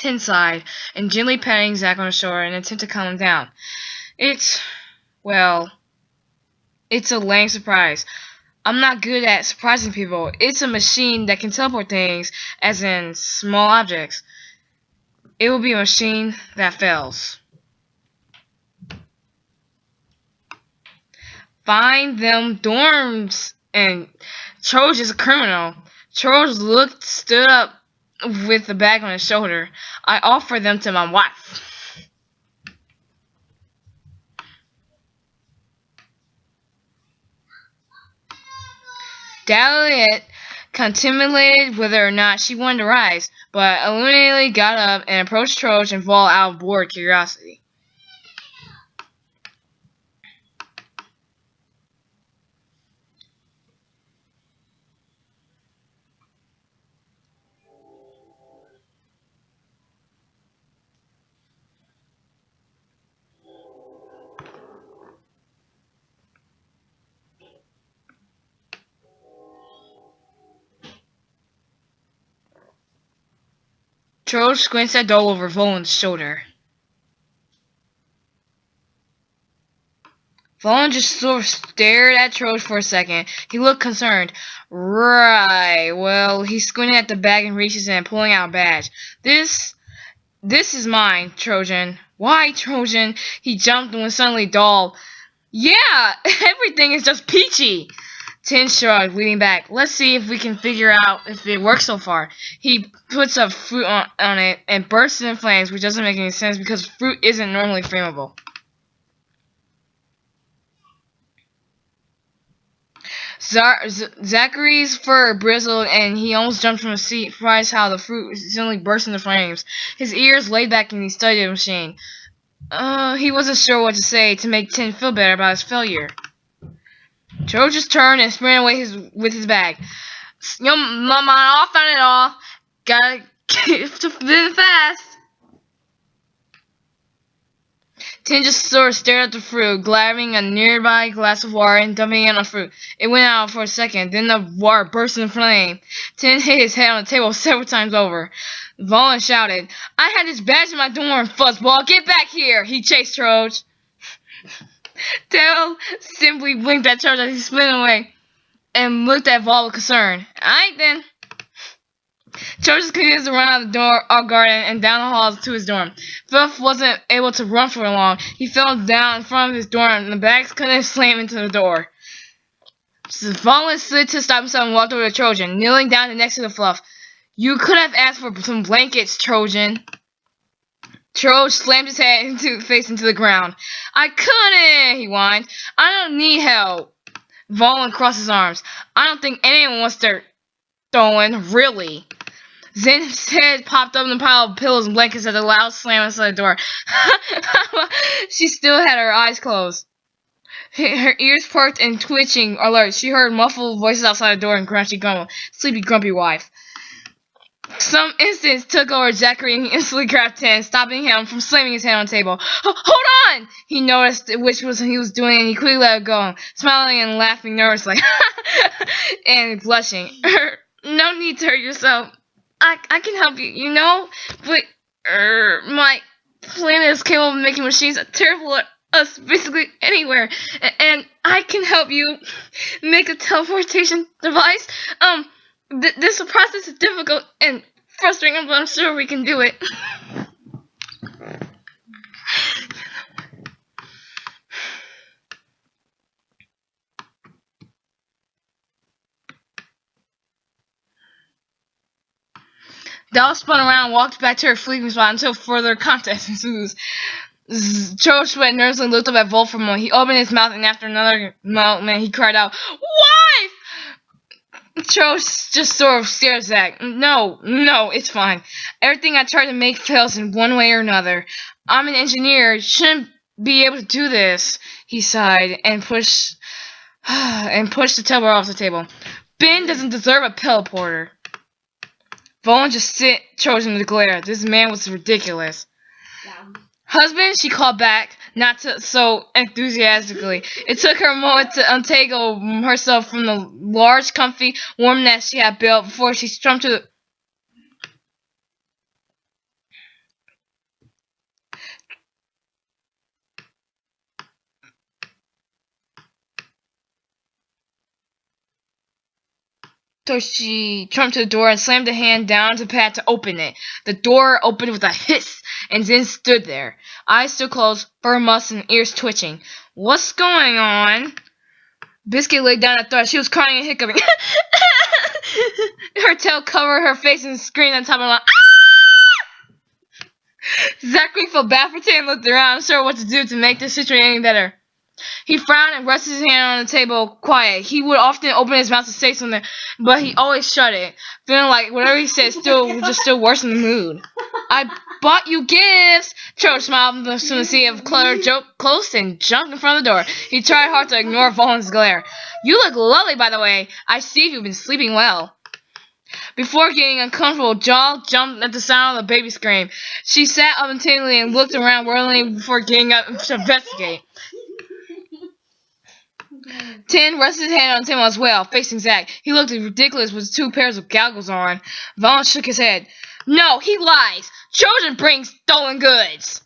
Tin sighed, and gently patting Zack on the shoulder in an attempt to calm him down. It's a lame surprise. I'm not good at surprising people. It's a machine that can teleport things, as in small objects. It will be a machine that fails. Find them dorms, and Troge is a criminal. Troge stood up with the bag on his shoulder. I offer them to my wife. Dahliet contemplated whether or not she wanted to rise, but illuminatedly got up and approached Troge and Vol out of bored curiosity. Troge squints at Dole over Volan's shoulder. Volan just sort of stared at Troge for a second. He looked concerned. Right, well, he squinted at the bag and reaches in, pulling out a badge. This is mine, Trojan. Why, Trojan? He jumped when suddenly Doll. Yeah, everything is just peachy. Tin shrugged, leaning back. Let's see if we can figure out if it works so far. He puts a fruit on it and bursts in flames, which doesn't make any sense because fruit isn't normally flammable. Zachary's fur bristled and he almost jumped from his seat, surprised how the fruit suddenly burst into flames. His ears laid back and he studied the machine. He wasn't sure what to say to make Tin feel better about his failure. Joe just turned and sprinted away with his bag. Yo, mama, I found it all. Gotta get it fast. Tin just sort of stared at the fruit, grabbing a nearby glass of water and dumping it on the fruit. It went out for a second, then the water burst into flame. Tin hit his head on the table several times over. Vaughn shouted, I had this badge in my dorm, fuzzball. Get back here! He chased Troge. Dale simply blinked at Troge as he split away and looked at Vol with concern. Alright then. Troge continues to run out the door, our garden, and down the halls to his dorm. Philip wasn't able to run for long. He fell down in front of his dorm, and the bags couldn't slam into the door. So Vaughn slid to stop himself and walked over to Trojan, kneeling down next to the fluff. You could have asked for some blankets, Trojan. Troge slammed his head face into the ground. I couldn't, he whined. I don't need help. Vaughn crossed his arms. I don't think anyone wants their throwing, really. Zen's head popped up in the pile of pillows and blankets at a loud slam outside the door. She still had her eyes closed. Her ears perked and twitching alert. She heard muffled voices outside the door and grumpy, sleepy, grumpy wife. Some instincts took over Zachary and he instantly grabbed Tin, stopping him from slamming his head on the table. Hold on! He noticed which was he was doing and he quickly let it go, smiling and laughing nervously and blushing. No need to hurt yourself. I can help you, you know? But, my planet is capable of making machines that teleport us basically anywhere. And I can help you make a teleportation device. This process is difficult and frustrating, but I'm sure we can do it. Dal spun around and walked back to her sleeping spot until further contest ensues. Troge sweat nervously looked up at Volt for a moment. He opened his mouth and after another moment he cried out, Wife! Troge just sort of stared at Zach. No, it's fine. Everything I try to make fails in one way or another. I'm an engineer. Shouldn't be able to do this. He sighed and pushed the teleporter off the table. Ben doesn't deserve a teleporter. Vaughn just sit Trojan in the glare. This man was ridiculous. Yeah. Husband, she called back, not so enthusiastically. It took her a moment to untangle herself from the large, comfy, warm nest she had built before she jumped to the... So she jumped to the door and slammed the hand down to the pad to open it. The door opened with a hiss and then stood there, eyes still closed, fur muffs and ears twitching. What's going on? Biscuit laid down and thought she was crying and hiccuping. Her tail covered her face and screamed on top of her lungs. Zachary felt bad for Tin and looked around, unsure what to do to make the situation any better. He frowned and rested his hand on the table, quiet. He would often open his mouth to say something, but he always shut it, feeling like whatever he said still worsened the mood. I bought you gifts. Trevor smiled as soon as he had cluttered close and jumped in front of the door. He tried hard to ignore Vaughn's glare. You look lovely, by the way. I see you've been sleeping well. Before getting uncomfortable, Joel jumped at the sound of the baby scream. She sat up intently and looked around worryingly before getting up to investigate. Tin rested his hand on Tim as well, facing Zach. He looked ridiculous with 2 pairs of goggles on. Vaughn shook his head. No, he lies. Children bring stolen goods.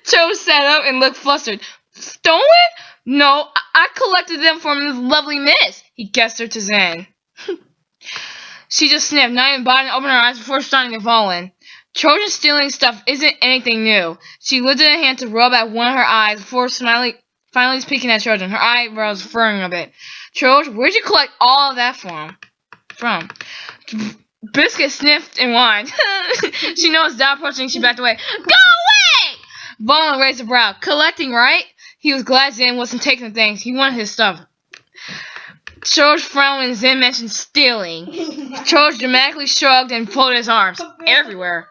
Joe sat up and looked flustered. Stolen? No, I collected them from this lovely miss, he gestured to Zen. She just sniffed, not even bothering to open her eyes before starting to fall in. Trojan stealing stuff isn't anything new. She lifted a hand to rub at one of her eyes before finally speaking at Trojan, her eyebrows furrowing a bit. Trojan, where'd you collect all of that from? Biscuit sniffed and whined. She noticed Dad approaching, she backed away. Go away! Vaughn raised a brow. Collecting, right? He was glad Zen wasn't taking the things. He wanted his stuff. George frowned when Zen mentioned stealing. George dramatically shrugged and folded his arms. Everywhere.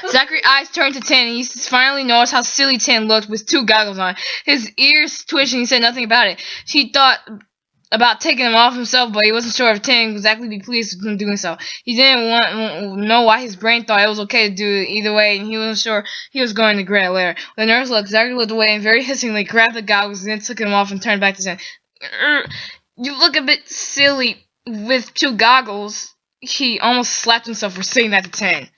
Zachary's eyes turned to Tin, and he finally noticed how silly Tin looked with 2 goggles on. His ears twitched, and he said nothing about it. He thought about taking them off himself, but he wasn't sure if Tin would exactly be pleased with him doing so. He didn't know why his brain thought it was okay to do it either way, and he wasn't sure he was going to regret it later. When the nurse looked, Zachary looked away and very hissingly grabbed the goggles and then took them off and turned back to Tin. You look a bit silly with 2 goggles. He almost slapped himself for saying that to Tin.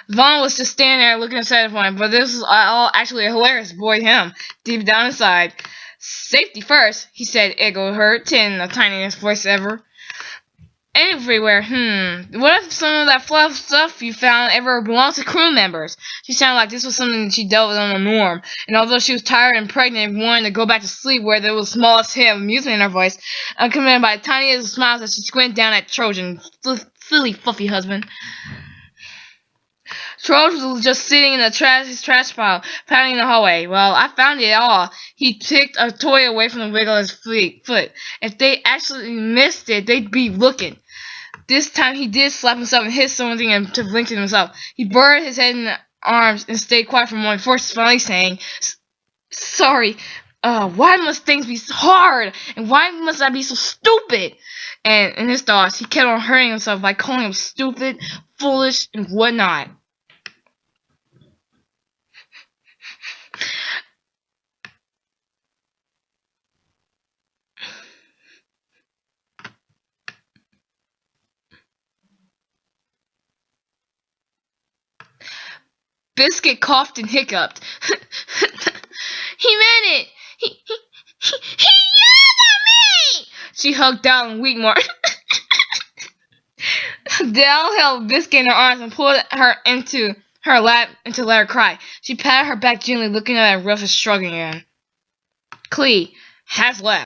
Vaughn was just standing there looking upset at him, but this was all actually hilarious, boy him, deep down inside. Safety first, he said, ego hurt, Tin, the tiniest voice ever. Everywhere, What if some of that fluff stuff you found ever belonged to crew members? She sounded like this was something that she dealt with on the norm, and although she was tired and pregnant and wanted to go back to sleep where there was the smallest hint of amusement in her voice, accompanied by the tiniest smiles as she squinted down at Trojan, silly, fluffy husband. Trojan was just sitting in the trash pile, pouting in the hallway. Well, I found it all. He picked a toy away from the wiggle of his foot. If they actually missed it, they'd be looking. This time he did slap himself and hit something and to blink to himself. He buried his head in the arms and stayed quiet for a moment before finally saying, Sorry, why must things be so hard? And why must I be so stupid? And in his thoughts, he kept on hurting himself by calling him stupid, foolish, and whatnot. Biscuit coughed and hiccuped. He meant it! He yelled at me! She hugged down and wept more. Dell held Biscuit in her arms and pulled her into her lap to let her cry. She patted her back gently, looking at her rough and shrugging again. Clee has left.